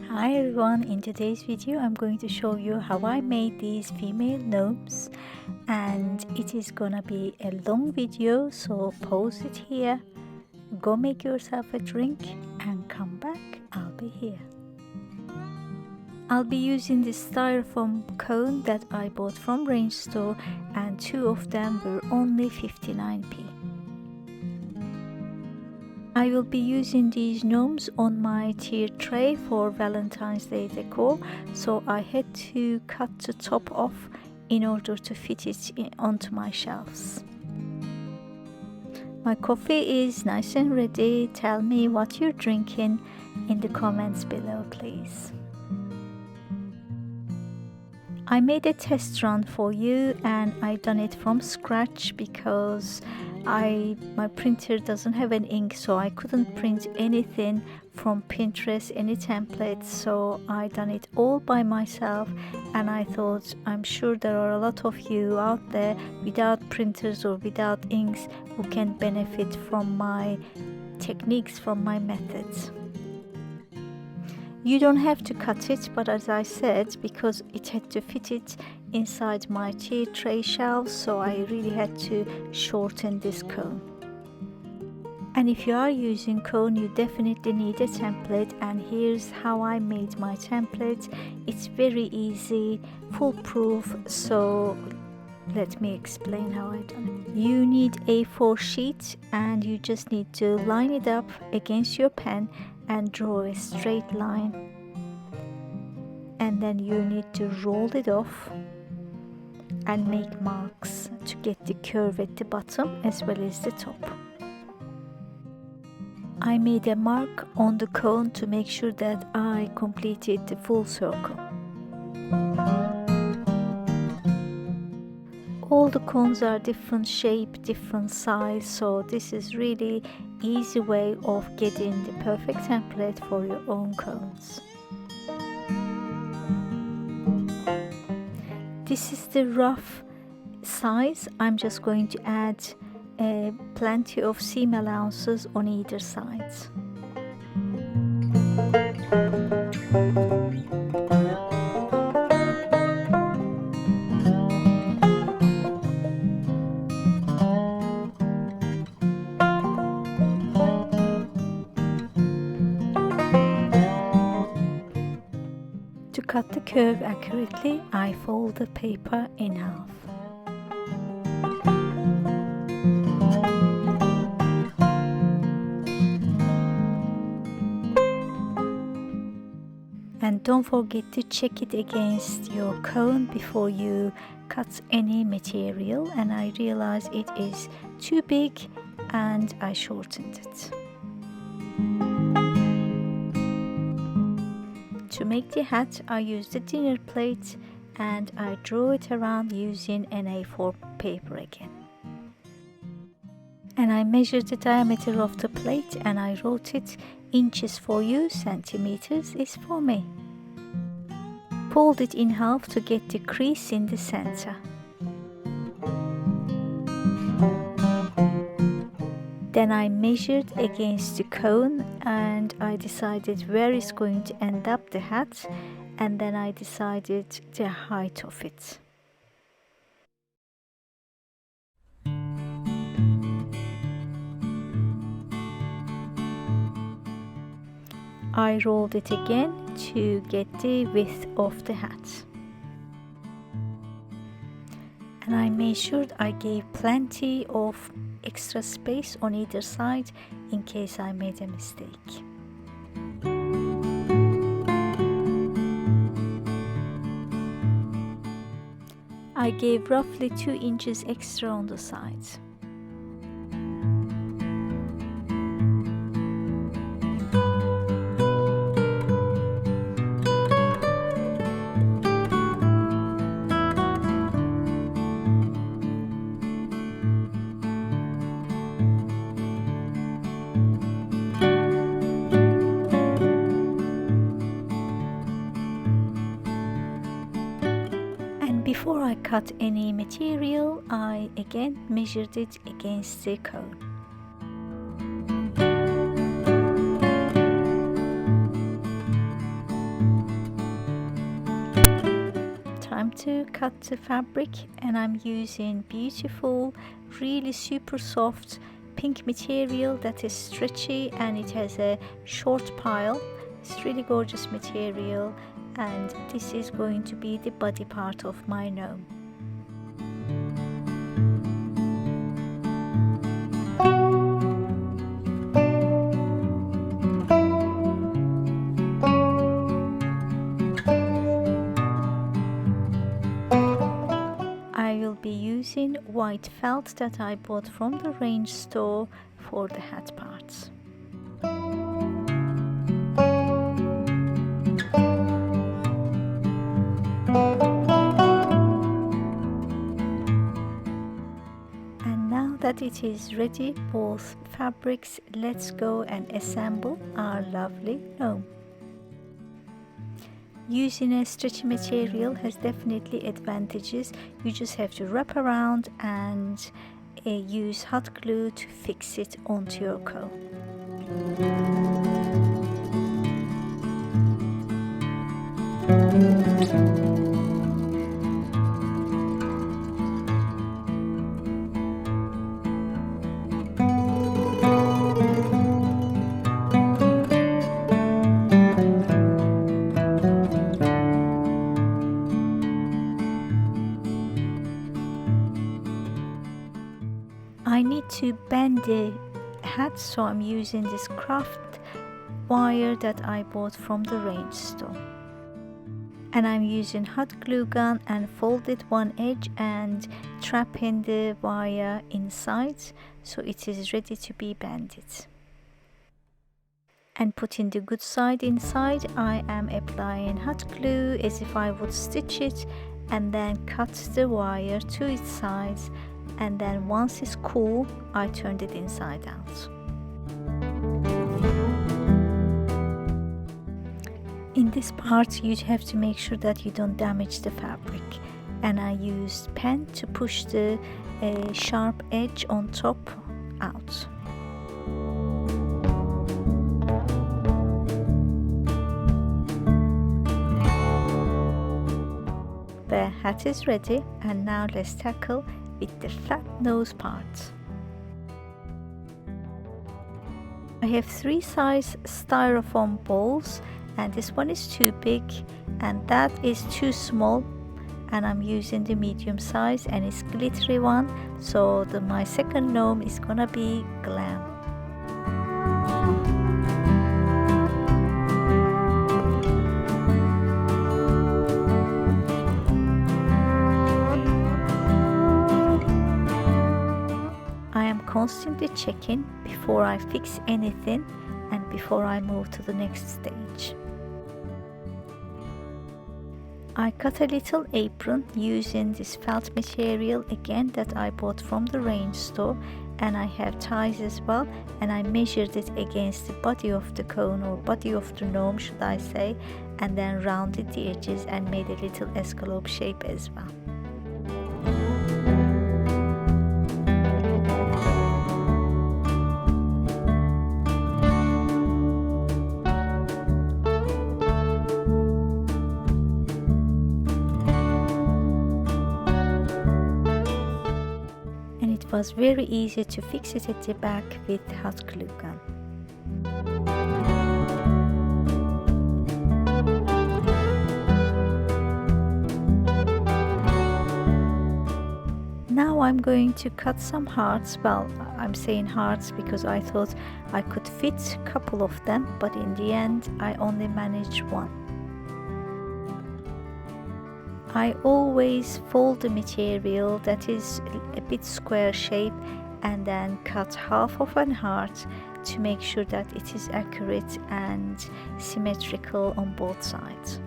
Hi everyone, in today's video I'm going to show you how I made these female gnomes, and it is gonna be a long video, so pause it here, go make yourself a drink and come back. I'll be here. I'll be using this styrofoam cone that I bought from Range Store, and two of them were only 59p. I will be using these gnomes on my tier tray for Valentine's Day decor, so I had to cut the top off in order to fit it onto my shelves. My coffee is nice and ready. Tell me what you're drinking in the comments below, please. I made a test run for you and I done it from scratch because my printer doesn't have an ink, so I couldn't print anything from Pinterest, any templates, so I done it all by myself. And I thought, I'm sure there are a lot of you out there without printers or without inks who can benefit from my techniques, from my methods. You don't have to cut it, but as I said, because it had to fit it inside my tea tray shelves, so I really had to shorten this cone. And if you are using cone, you definitely need a template, and here's how I made my template. It's very easy, foolproof, so let me explain how I done it. You need a A4 sheet and you just need to line it up against your pen and draw a straight line, and then you need to roll it off and make marks to get the curve at the bottom as well as the top. I made a mark on the cone to make sure that I completed the full circle. All the cones are different shape, different size, so this is really easy way of getting the perfect template for your own cones. This is the rough size. I'm just going to add plenty of seam allowances on either side. To cut the curve accurately, I fold the paper in half. And don't forget to check it against your cone before you cut any material, and I realized it is too big and I shortened it. To make the hat, I used a dinner plate and I drew it around using an A4 paper again. And I measured the diameter of the plate and I wrote it inches for you, centimeters is for me. Fold it in half to get the crease in the center. Then I measured against the cone and I decided where it's going to end up the hat, and then I decided the height of it. I rolled it again to get the width of the hat. And I made sure I gave plenty of extra space on either side in case I made a mistake. I gave roughly 2 inches extra on the sides. Before I cut any material, I again measured it against the cone. time to cut the fabric, and I'm using beautiful, really super soft pink material that is stretchy and it has a short pile. It's really gorgeous material, and this is going to be the body part of my gnome. I will be using white felt that I bought from the range store for the hat parts. And now that it is ready, both fabrics, let's go and assemble our lovely gnome. Using a stretchy material has definitely advantages. You just have to wrap around and use hot glue to fix it onto your cone. I need to bend the hat, so I'm using this craft wire that I bought from the range store. And I'm using hot glue gun and folded one edge and trapping the wire inside so it is ready to be bended. And putting the good side inside, I am applying hot glue as if I would stitch it, and then cut the wire to its sides, and then once it's cool, I turned it inside out. In this part, you have to make sure that you don't damage the fabric, and I used pen to push the sharp edge on top out. The hat is ready, and now let's tackle with the flat nose part. I have 3 size styrofoam balls, and this one is too big and that is too small, and I'm using the medium size, and it's glittery one, so my second gnome is gonna be glam. I am constantly checking before I fix anything and before I move to the next stage. I cut a little apron using this felt material again that I bought from the range store, and I have ties as well, and I measured it against the body of the cone, or body of the gnome should I say, and then rounded the edges and made a little escalope shape as well. It was very easy to fix it at the back with hot glue gun. Now I'm going to cut some hearts. Well, I'm saying hearts because I thought I could fit a couple of them, but in the end I only managed one. I always fold the material that is a bit square shape and then cut half of an heart to make sure that it is accurate and symmetrical on both sides.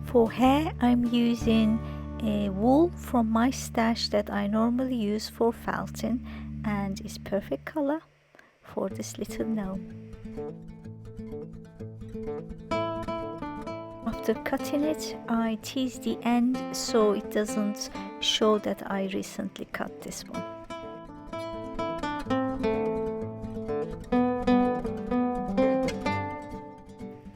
For hair, I'm using wool from my stash that I normally use for felting, and it's perfect color for this little gnome. After cutting it, I tease the end so it doesn't show that I recently cut this one.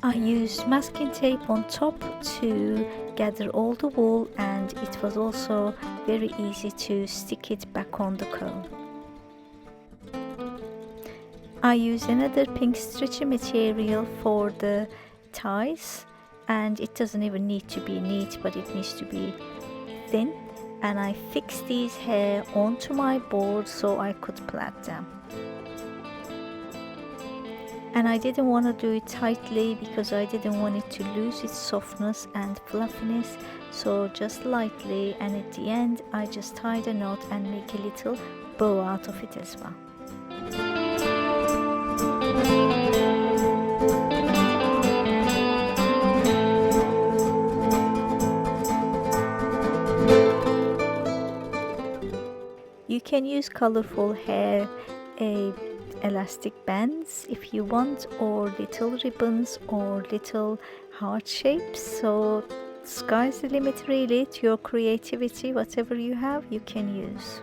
I used masking tape on top to gather all the wool, and it was also very easy to stick it back on the cone. I used another pink stretchy material for the ties, and it doesn't even need to be neat, but it needs to be thin, and I fixed these hair onto my board so I could plait them. And I didn't want to do it tightly because I didn't want it to lose its softness and fluffiness, so just lightly, and at the end I just tied a knot and make a little bow out of it as well. You can use colorful hair elastic bands if you want, or little ribbons or little heart shapes, so sky's the limit really to your creativity. Whatever you have you can use.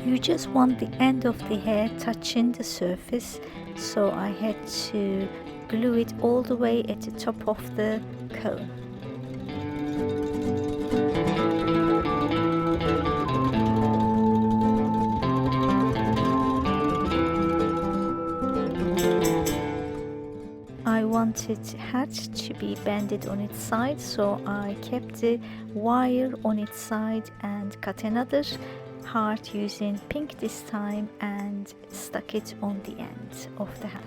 You just want the end of the hair touching the surface, so I had to glue it all the way at the top of the cone. I wanted hat to be banded on its side, so I kept the wire on its side and cut another heart using pink this time and stuck it on the end of the hat.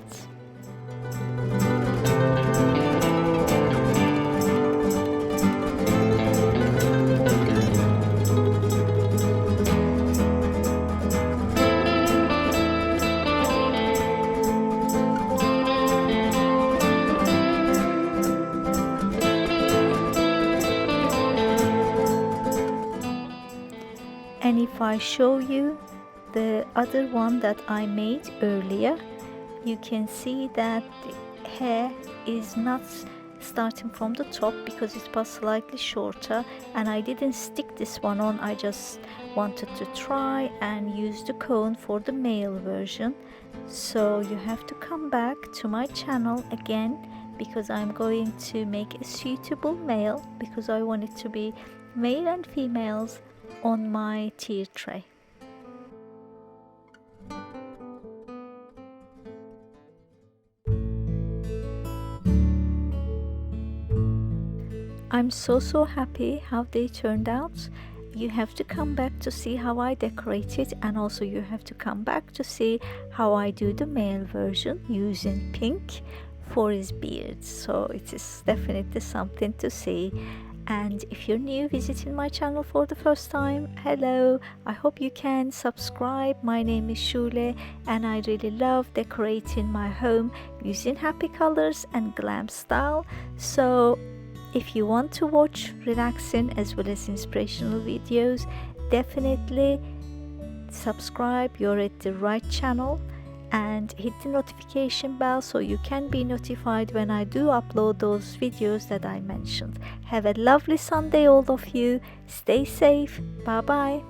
And if I show you the other one that I made earlier, you can see that the hair is not starting from the top because it was slightly shorter, and I didn't stick this one on. I just wanted to try and use the cone for the male version. So you have to come back to my channel again because I'm going to make a suitable male, because I want it to be male and females on my tier tray. I'm so happy how they turned out. You have to come back to see how I decorate it, and also you have to come back to see how I do the male version using pink for his beard. So it is definitely something to see. And if you're new visiting my channel for the first time, hello, I hope you can subscribe. My name is Sule and I really love decorating my home using happy colors and glam style. So if you want to watch relaxing as well as inspirational videos, definitely subscribe. You're at the right channel, and hit the notification bell so you can be notified when I do upload those videos that I mentioned. Have a lovely Sunday all of you. Stay safe. Bye bye.